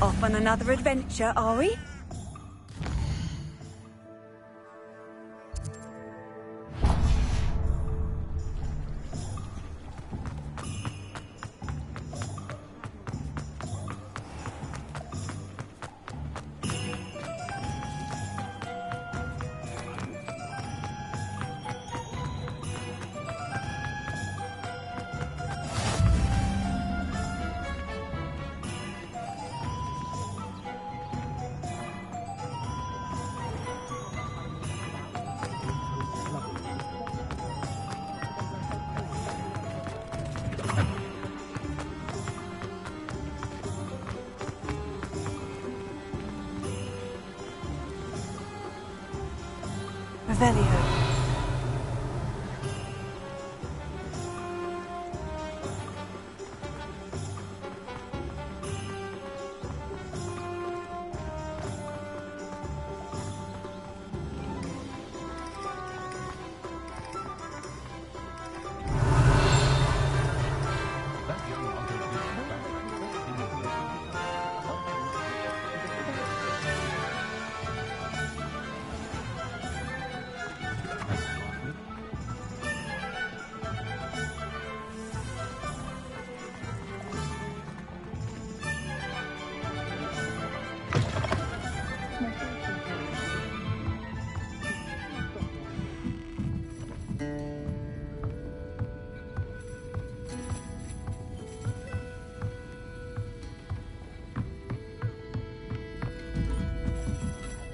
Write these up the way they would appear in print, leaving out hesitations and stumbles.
Off on another adventure, are we? Revelio.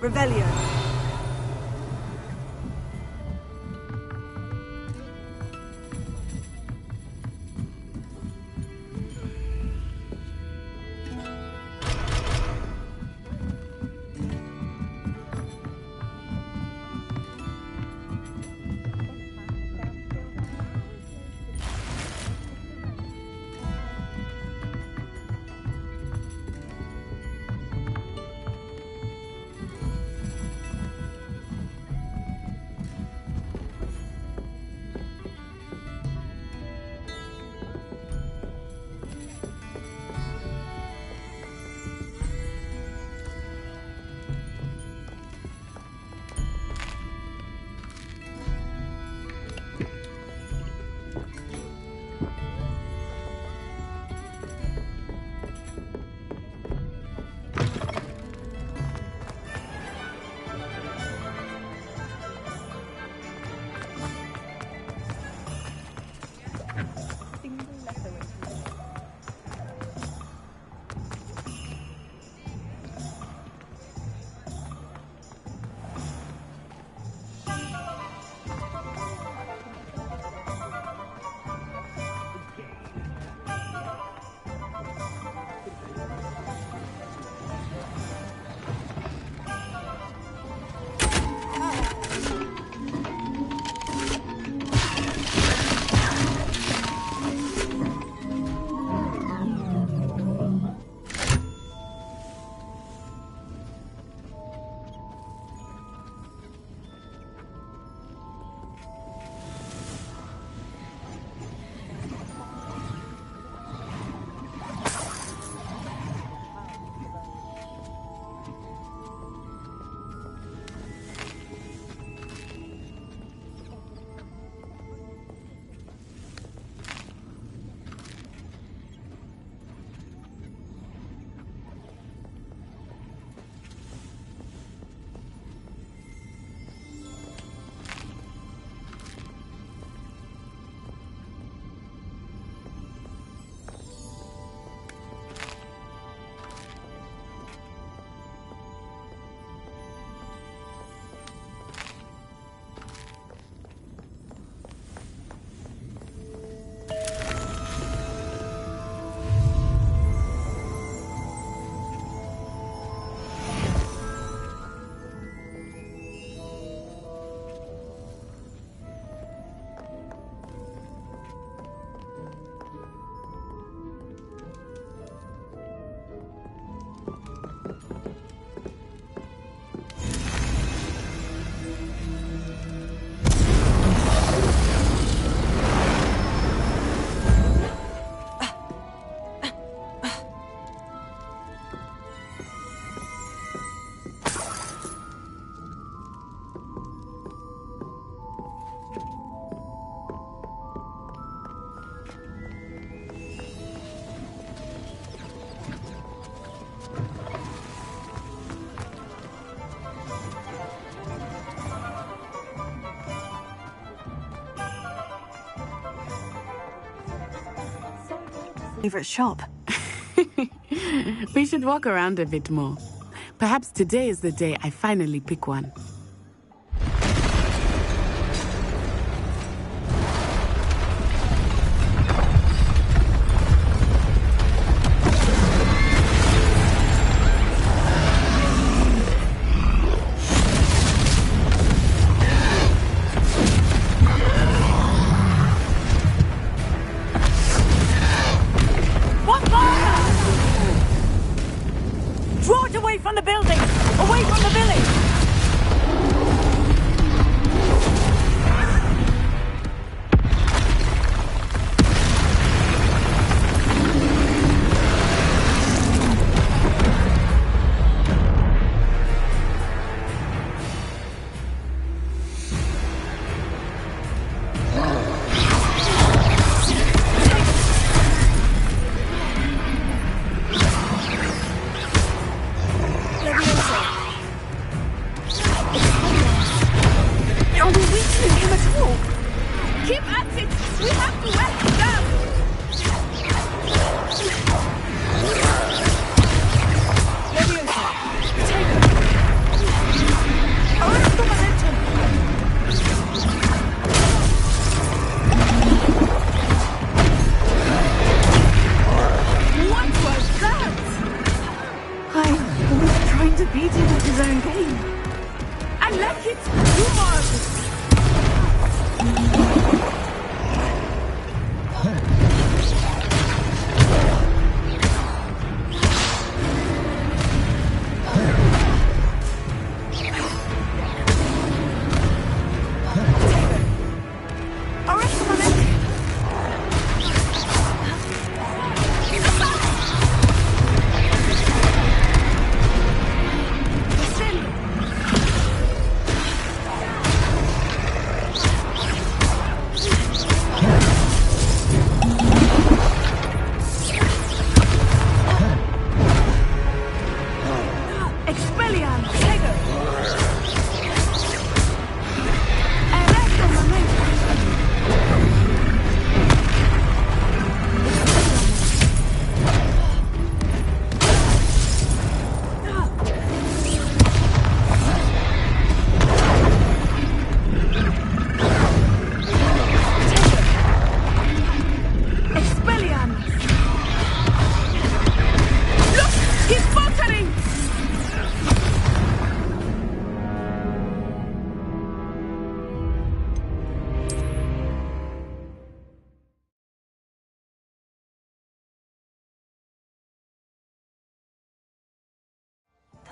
Revelio. favorite shop. We should walk around a bit more. Perhaps today is the day I finally pick one. Draw it away from the building! Away from the village!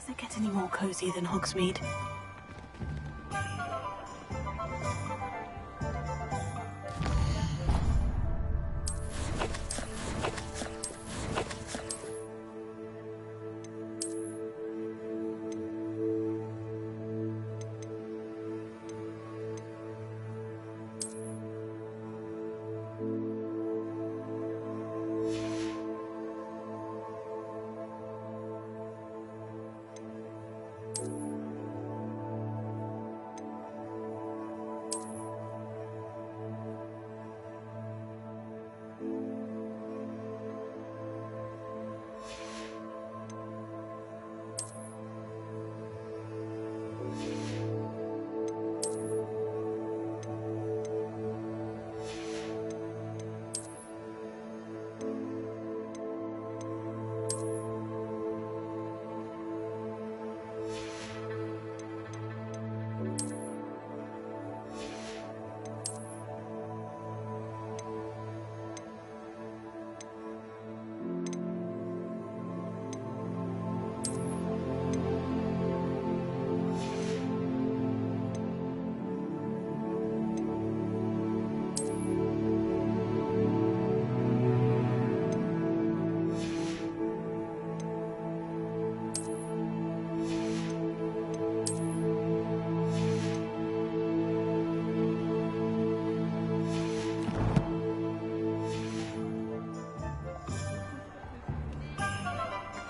Does it get any more cozy than Hogsmeade?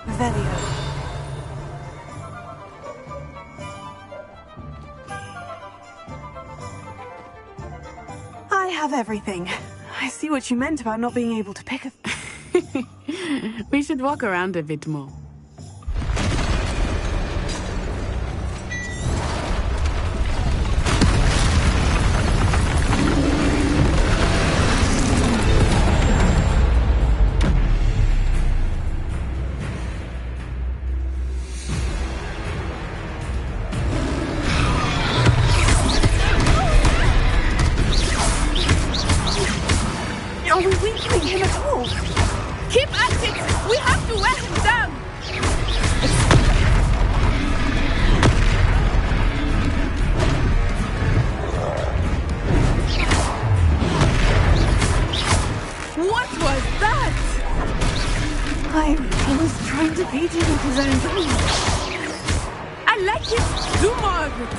Revelio. I have everything. I see what you meant about not being able to pick a... We should walk around a bit more. Are we weakening him at all? Keep at it! We have to wear him down! What was that? I was trying to beat him with his own hands. I like it! Do more of it!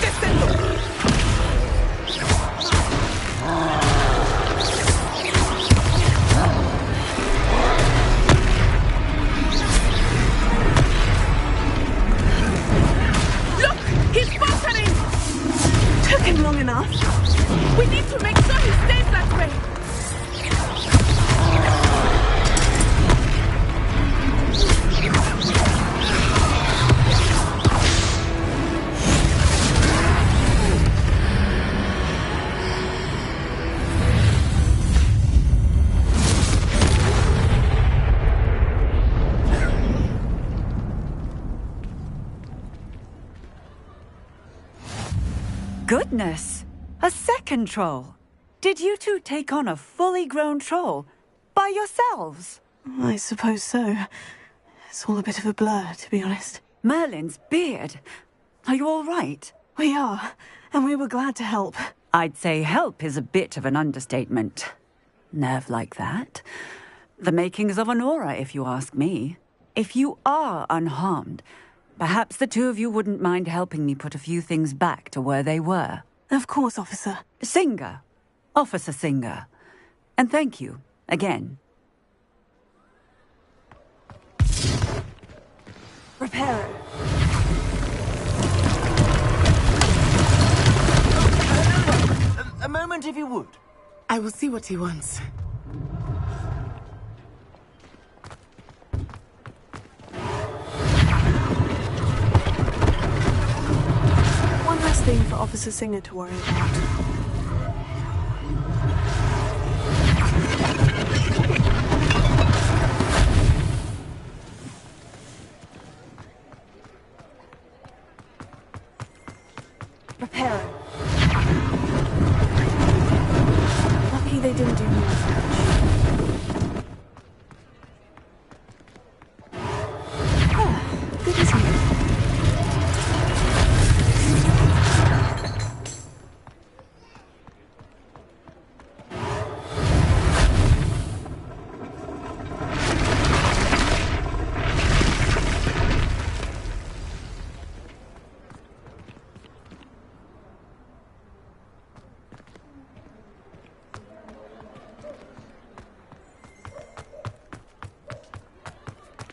Descendo! He's faltering! Took him long enough. We need to make sure he stays that way. Goodness! A second troll. Did you two take on a fully grown troll by yourselves? I suppose so. It's all a bit of a blur, to be honest. Merlin's beard. Are you all right? We are, and we were glad to help. I'd say help is a bit of an understatement. Nerve like that. The makings of an aura, if you ask me. If you are unharmed, perhaps the two of you wouldn't mind helping me put a few things back to where they were. Of course, officer. Singer. Officer Singer. And thank you, again. Repair it. A moment, if you would. I will see what he wants. One less thing for Officer Singer to worry about. Repair it. Lucky they didn't do more damage. Ah, good as new.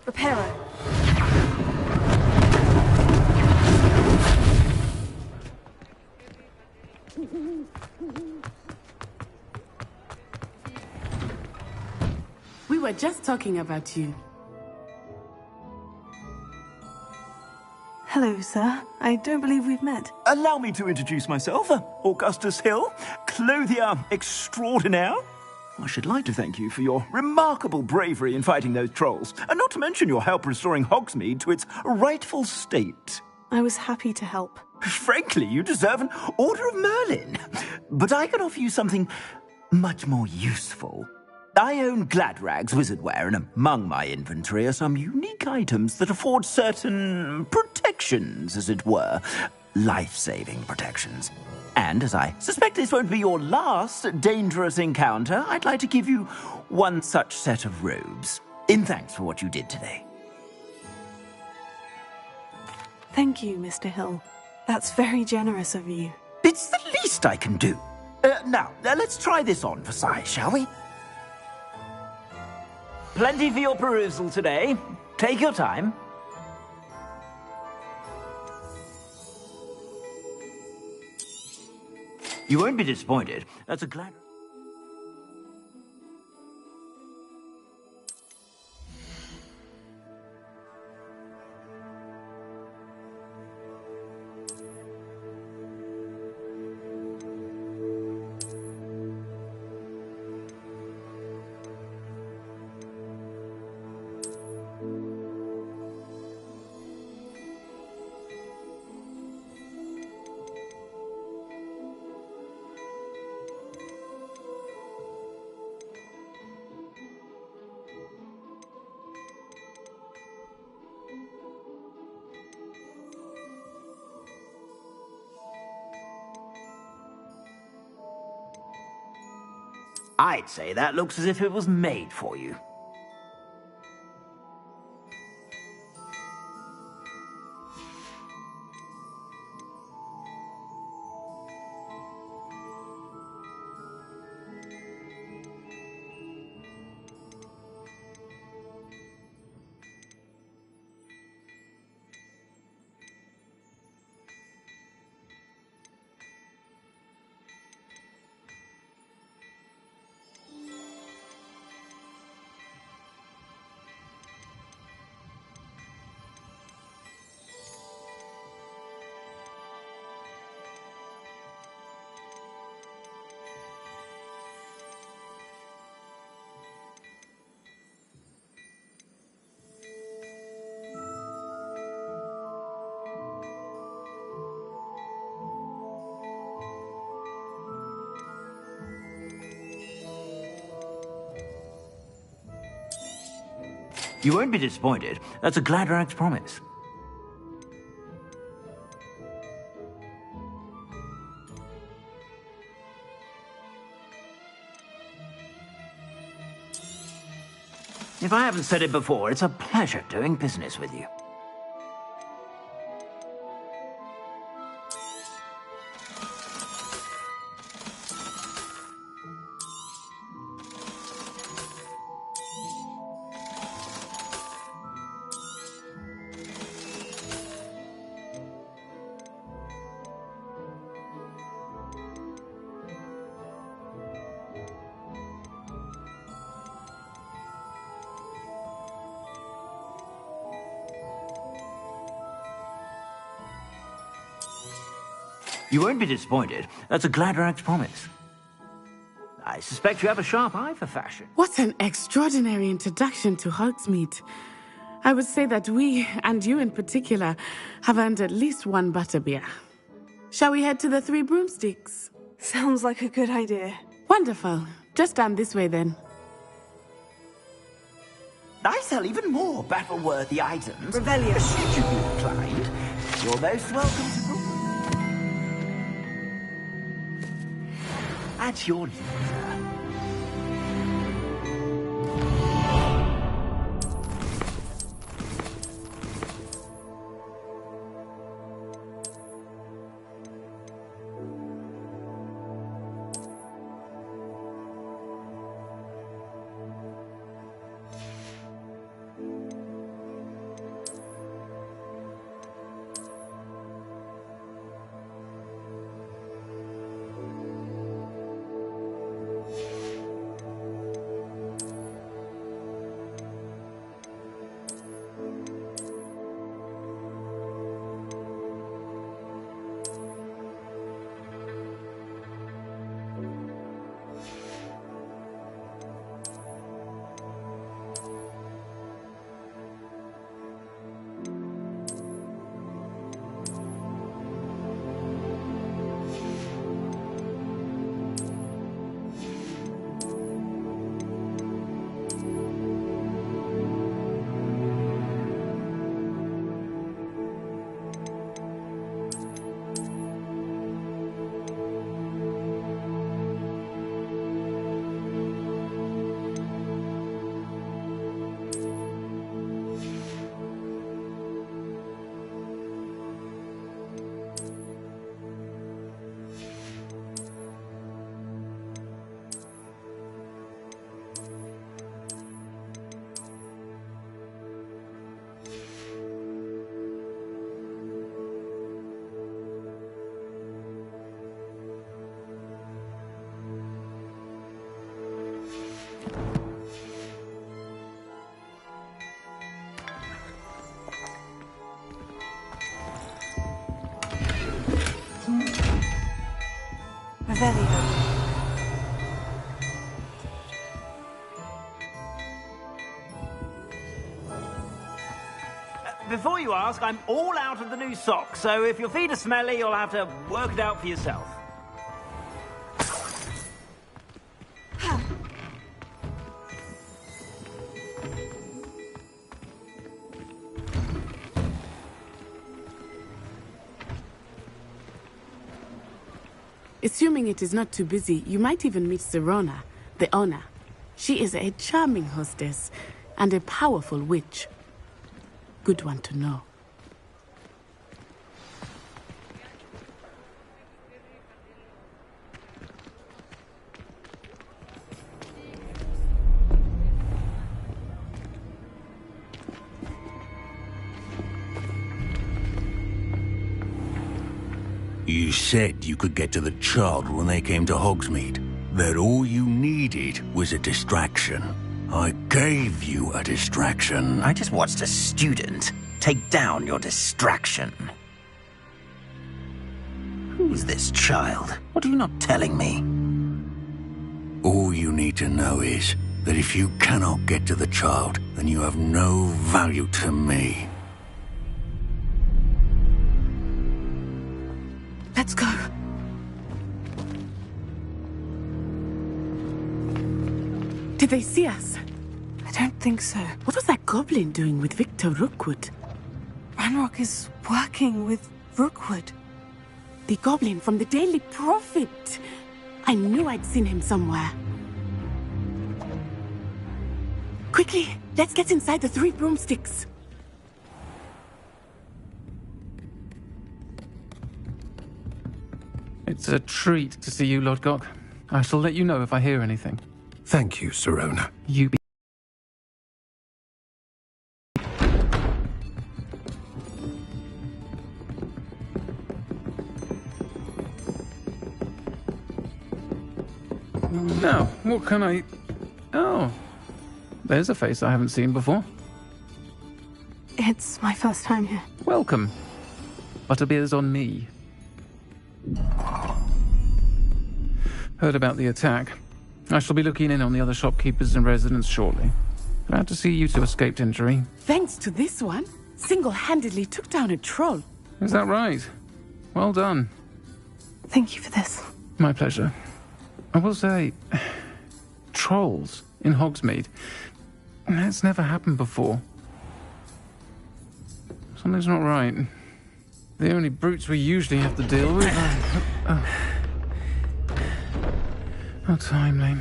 Repair it. We were just talking about you. Hello, sir. I don't believe we've met. Allow me to introduce myself, Augustus Hill, clothier extraordinaire. I should like to thank you for your remarkable bravery in fighting those trolls, and not to mention your help restoring Hogsmeade to its rightful state. I was happy to help. Frankly, you deserve an Order of Merlin. But I can offer you something much more useful. I own Gladrag's wizardware, and among my inventory are some unique items that afford certain protections, as it were. Life-saving protections. And as I suspect this won't be your last dangerous encounter, I'd like to give you one such set of robes, in thanks for what you did today. Thank you, Mr. Hill. That's very generous of you. It's the least I can do. Now, let's try this on for size, shall we? Plenty for your perusal today. Take your time. You won't be disappointed. That's a glad... I'd say that looks as if it was made for you. You won't be disappointed. That's a Gladrag's promise. If I haven't said it before, it's a pleasure doing business with you. You won't be disappointed. That's a Gladrag's promise. I suspect you have a sharp eye for fashion. What an extraordinary introduction to Hogsmeade. I would say that we, and you in particular, have earned at least one butterbeer. Shall we head to the Three Broomsticks? Sounds like a good idea. Wonderful. Just down this way then. I sell even more battle-worthy items. Revelio. Should you be inclined, you're most welcome to Broom. At your leisure. Revelio. Before you ask, I'm all out of the new socks, so if your feet are smelly, you'll have to work it out for yourself. Assuming it is not too busy, you might even meet Sirona, the owner. She is a charming hostess and a powerful witch. Good one to know. You said you could get to the child when they came to Hogsmeade. That all you needed was a distraction. I gave you a distraction. I just watched a student take down your distraction. Who's this child? What are you not telling me? All you need to know is that if you cannot get to the child, then you have no value to me. Let's go. Did they see us? I don't think so. What was that goblin doing with Victor Rookwood? Ranrock is working with Rookwood. The goblin from the Daily Prophet. I knew I'd seen him somewhere. Quickly, let's get inside the 3 broomsticks. It's a treat to see you, Lodgok. I shall let you know if I hear anything. Thank you, Sirona. You be... Now, what can I... Oh, there's a face I haven't seen before. It's my first time here. Welcome. Butterbeer's on me. Heard about the attack. I shall be looking in on the other shopkeepers and residents shortly. Glad to see you two escaped injury. Thanks to this one, single-handedly took down a troll. Is that right? Well done. Thank you for this. My pleasure. I will say, trolls in Hogsmeade. That's never happened before. Something's not right. The only brutes we usually have to deal with are... How timely.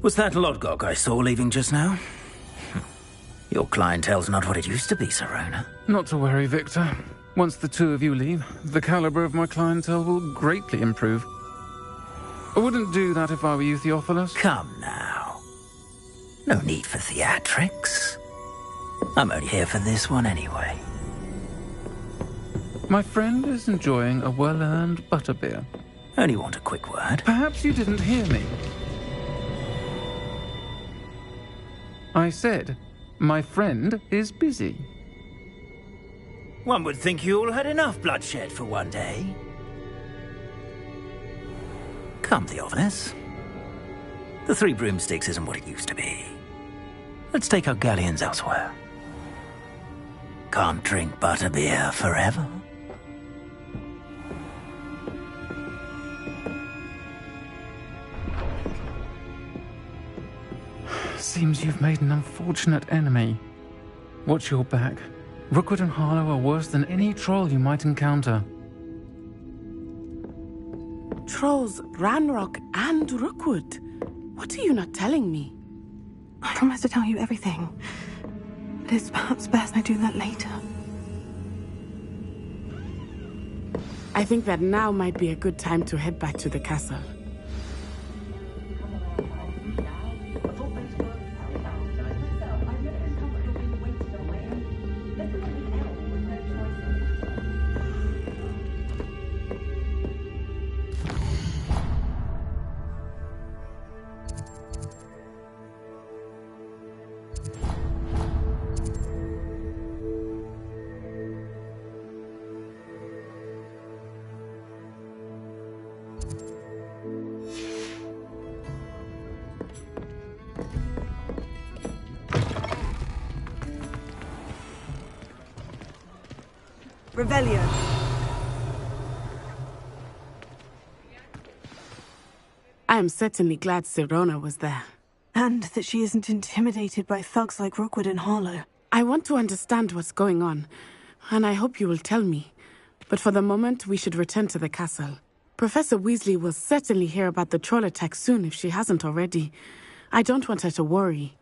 Was that Lodgok I saw leaving just now? Your clientele's not what it used to be, Sirona. Not to worry, Victor. Once the two of you leave, the caliber of my clientele will greatly improve. I wouldn't do that if I were you, Theophilus. Come now. No need for theatrics. I'm only here for this one anyway. My friend is enjoying a well-earned butterbeer. Only want a quick word. Perhaps you didn't hear me. I said, my friend is busy. One would think you all had enough bloodshed for one day. Come, Theophilus. The 3 broomsticks isn't what it used to be. Let's take our galleons elsewhere. Can't drink butterbeer forever. Seems you've made an unfortunate enemy. Watch your back. Rookwood and Harlow are worse than any troll you might encounter. Trolls, Ranrock, and Rookwood. What are you not telling me? I promise to tell you everything. But it's perhaps best I do that later. I think that now might be a good time to head back to the castle. Revelio. I am certainly glad Sirona was there. And that she isn't intimidated by thugs like Rookwood and Harlow. I want to understand what's going on, and I hope you will tell me. But for the moment, we should return to the castle. Professor Weasley will certainly hear about the troll attack soon if she hasn't already. I don't want her to worry.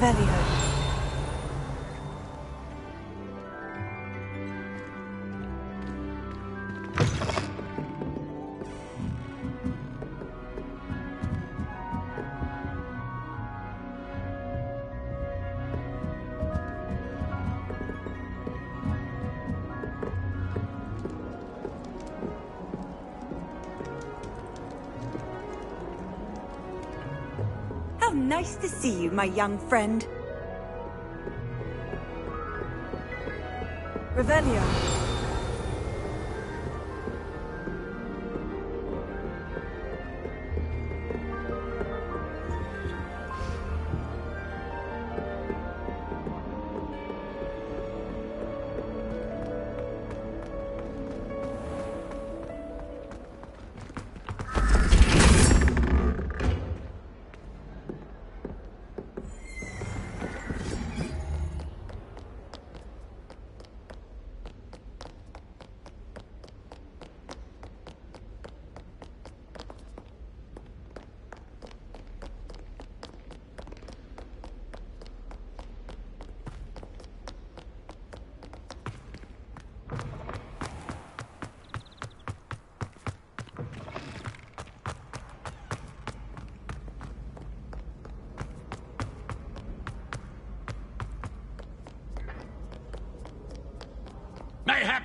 Revelio. How nice to see you, my young friend. Revelio.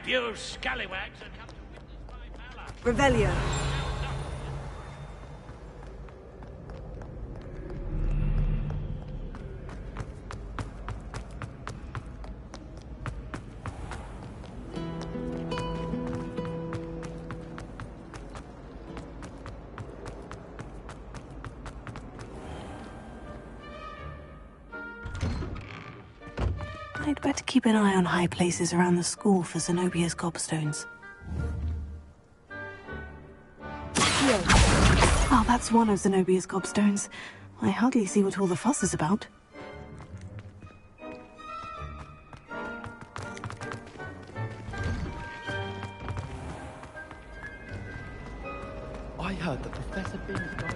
You scallywags are come to witness my valor. Revelio. I'd better keep an eye on high places around the school for Zenobia's gobstones. Oh, that's one of Zenobia's gobstones. I hardly see what all the fuss is about. I heard that Professor Bing's going.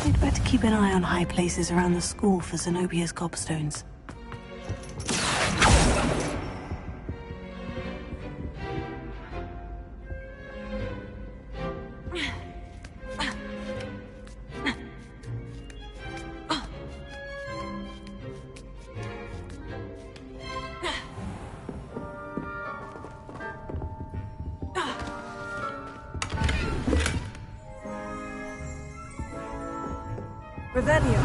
I'd better keep an eye on high places around the school for Zenobia's gobstones. Revelio.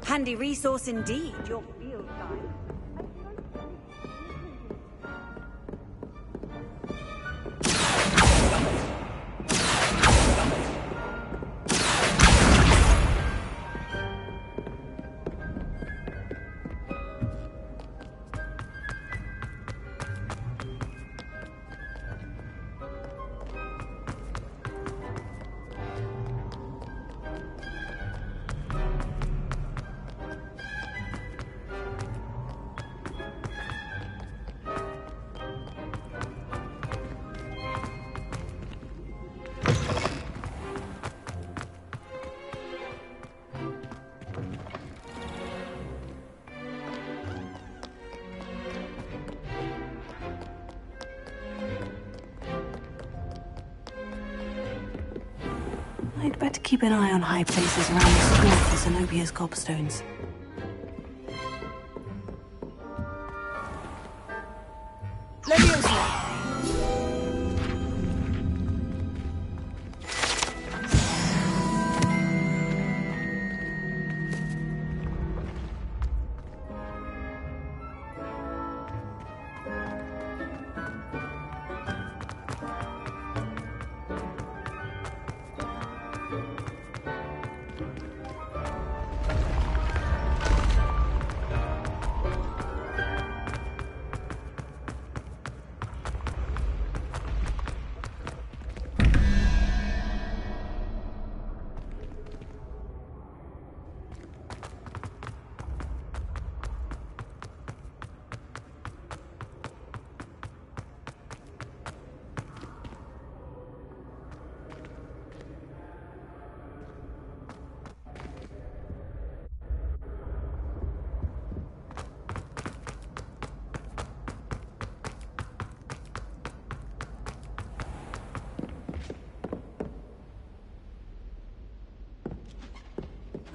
Handy resource indeed, your field guide. I'd better keep an eye on high places around the school for Zenobia's gobstones.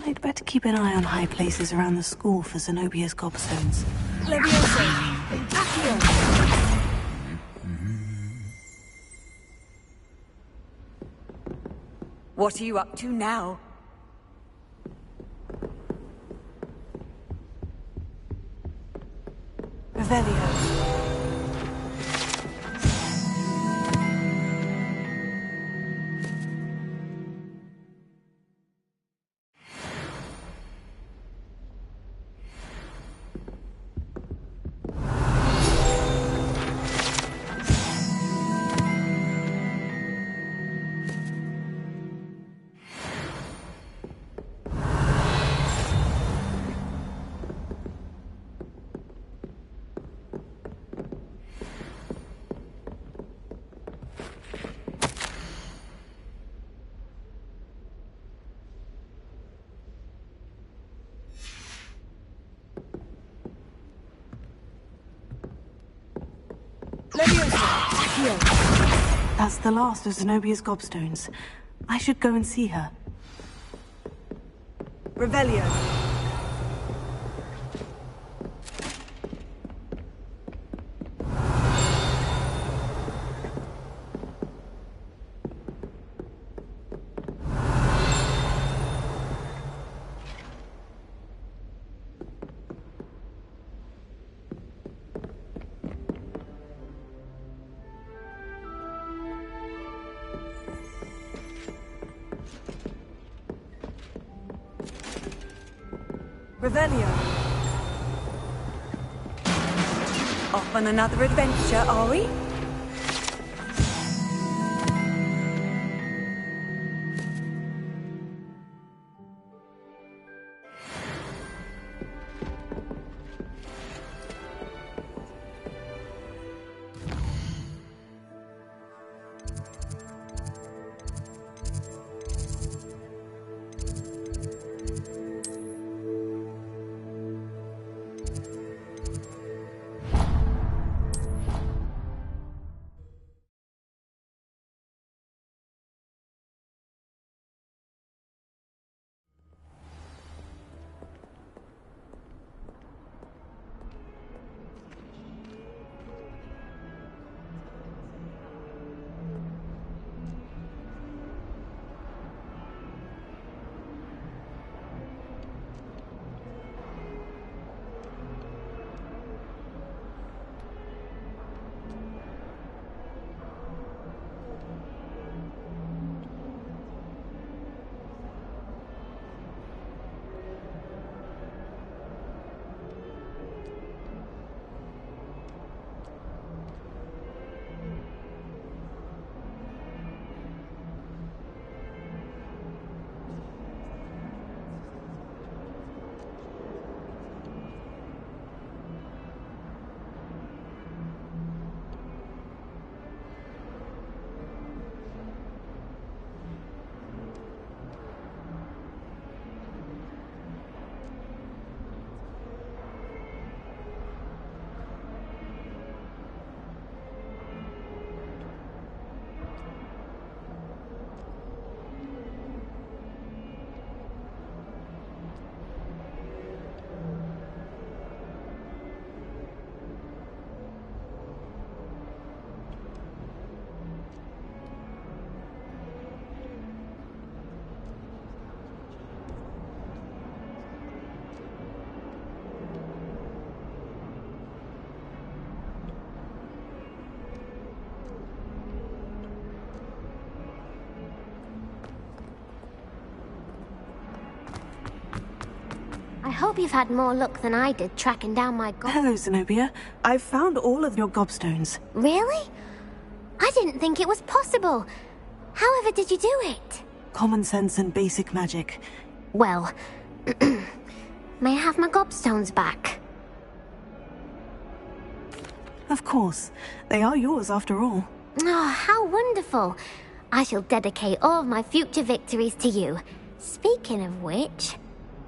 I'd better keep an eye on high places around the school for Zenobia's gobstones. What are you up to now? Revelio. Leviosa, here. That's the last of Zenobia's gobstones. I should go and see her. Revelio. Revelio. Off on another adventure, are we? I hope you've had more luck than I did tracking down my Hello, Zenobia. I've found all of your gobstones. Really? I didn't think it was possible. However did you do it? Common sense and basic magic. Well, may I have my gobstones back? Of course. They are yours after all. Oh, how wonderful. I shall dedicate all of my future victories to you. Speaking of which,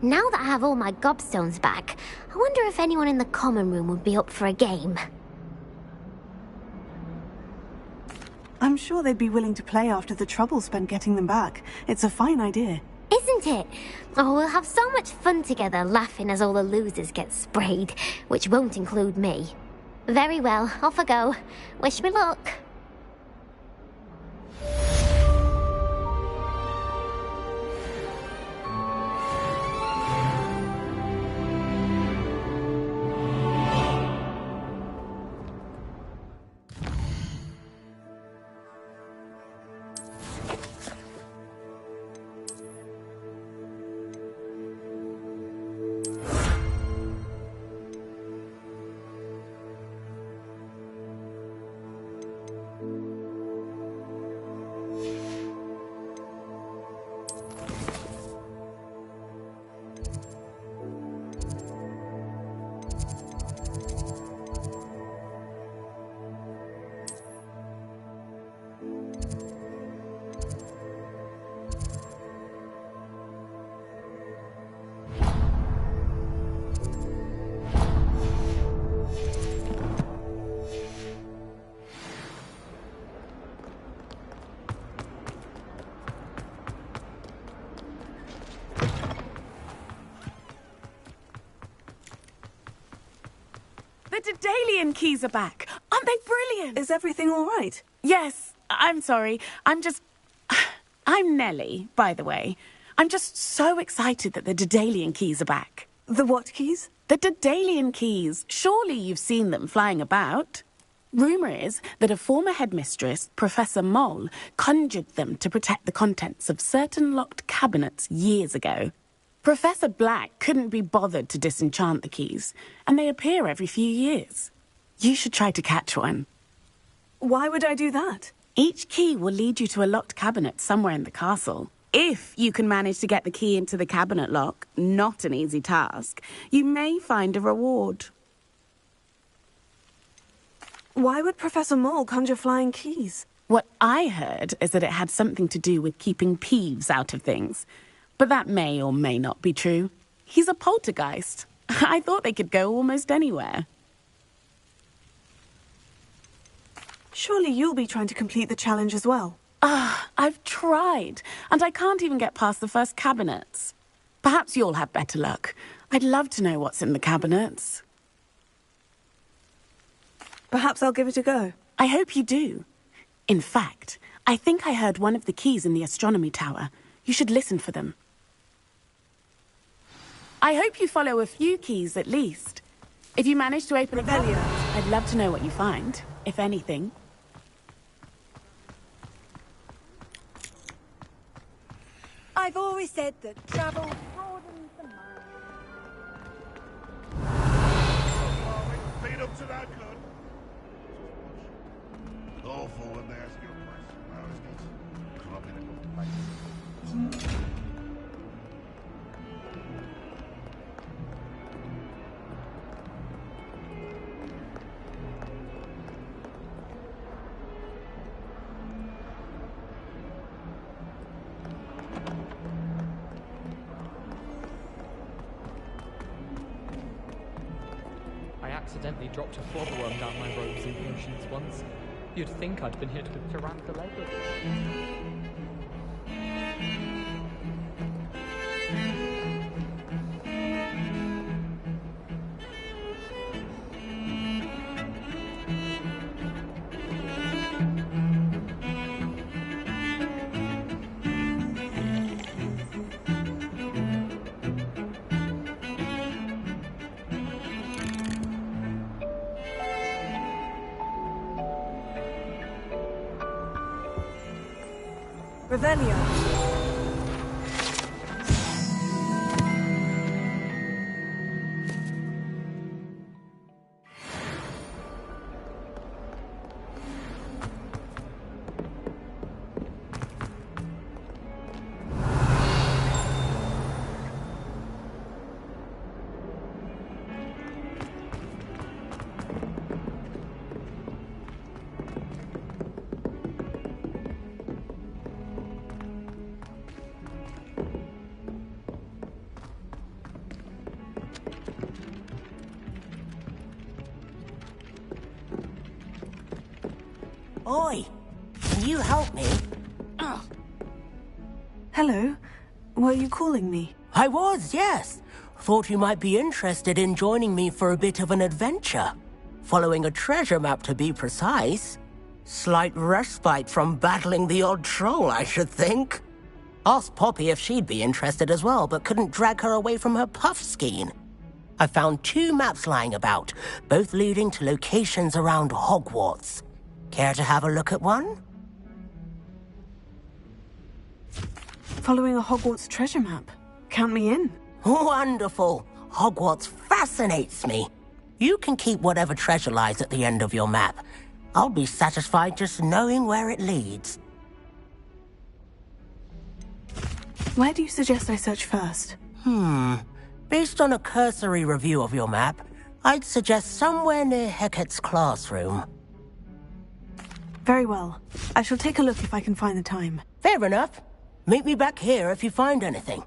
now that I have all my gobstones back, I wonder if anyone in the common room would be up for a game. I'm sure they'd be willing to play after the trouble spent getting them back. It's a fine idea. Isn't it? Oh, we'll have so much fun together laughing as all the losers get sprayed, which won't include me. Very well, off I go. Wish me luck. Daedalian keys are back. Aren't they brilliant? Is everything all right? Yes, I'm sorry. I'm Nellie, by the way. I'm just so excited that the Daedalian keys are back. The what keys? The Daedalian keys. Surely you've seen them flying about. Rumour is that a former headmistress, Professor Mole, conjured them to protect the contents of certain locked cabinets years ago. Professor Black couldn't be bothered to disenchant the keys, and they appear every few years. You should try to catch one. Why would I do that? Each key will lead you to a locked cabinet somewhere in the castle. If you can manage to get the key into the cabinet lock, not an easy task, you may find a reward. Why would Professor Mole conjure flying keys? What I heard is that it had something to do with keeping peeves out of things. But that may or may not be true. He's a poltergeist. I thought they could go almost anywhere. Surely you'll be trying to complete the challenge as well. I've tried, and I can't even get past the first cabinets. Perhaps you'll have better luck. I'd love to know what's in the cabinets. Perhaps I'll give it a go. I hope you do. In fact, I think I heard one of the keys in the astronomy tower. You should listen for them. I hope you follow a few keys at least. If you manage to open a cabinet, I'd love to know what you find, if anything. I've always said that travel broadens the mind. Beat up to that good. Awful when they ask you a question. I always get club in a good place. I accidentally dropped a flobberworm down my robes in potions once. You'd think I'd been hit with taranthalegos. Revelio. Oi! Can you help me? Hello. Were you calling me? I was, yes. Thought you might be interested in joining me for a bit of an adventure. Following a treasure map, to be precise. Slight respite from battling the odd troll, I should think. Asked Poppy if she'd be interested as well, but couldn't drag her away from her puff skein. I found 2 maps lying about, both leading to locations around Hogwarts. Care to have a look at one? Following a Hogwarts treasure map. Count me in. Wonderful. Hogwarts fascinates me. You can keep whatever treasure lies at the end of your map. I'll be satisfied just knowing where it leads. Where do you suggest I search first? Based on a cursory review of your map, I'd suggest somewhere near Hecat's classroom. Very well. I shall take a look if I can find the time. Fair enough. Meet me back here if you find anything.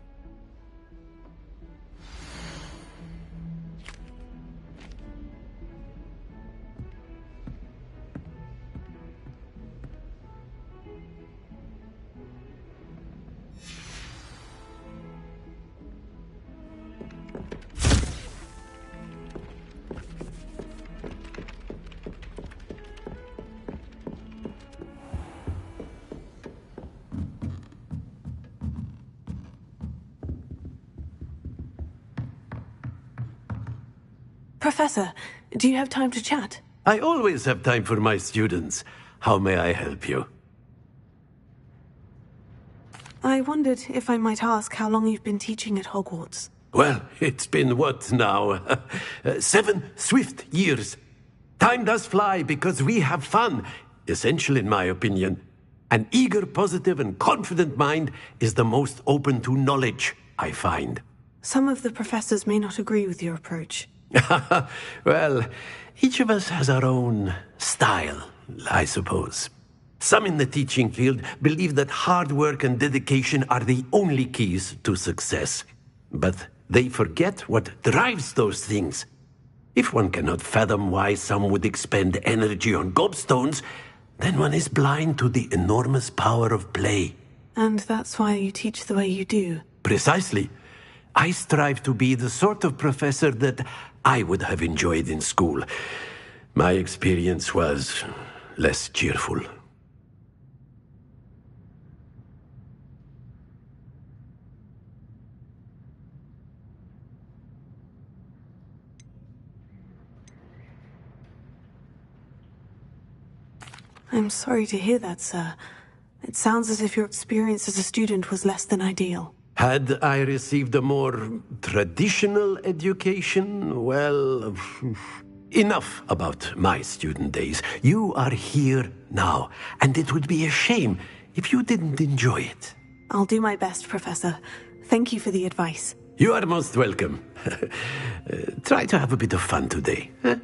Professor, do you have time to chat? I always have time for my students. How may I help you? I wondered if I might ask how long you've been teaching at Hogwarts. Well, it's been what now? 7 swift years. Time does fly because we have fun. Essential in my opinion. An eager, positive, and confident mind is the most open to knowledge, I find. Some of the professors may not agree with your approach. Well, each of us has our own style, I suppose. Some in the teaching field believe that hard work and dedication are the only keys to success. But they forget what drives those things. If one cannot fathom why some would expend energy on gobstones, then one is blind to the enormous power of play. And that's why you teach the way you do. Precisely. I strive to be the sort of professor that I would have enjoyed in school. My experience was less cheerful. I'm sorry to hear that, sir. It sounds as if your experience as a student was less than ideal. Had I received a more traditional education, well, enough about my student days. You are here now, and it would be a shame if you didn't enjoy it. I'll do my best, Professor. Thank you for the advice. You are most welcome. Try to have a bit of fun today. Huh?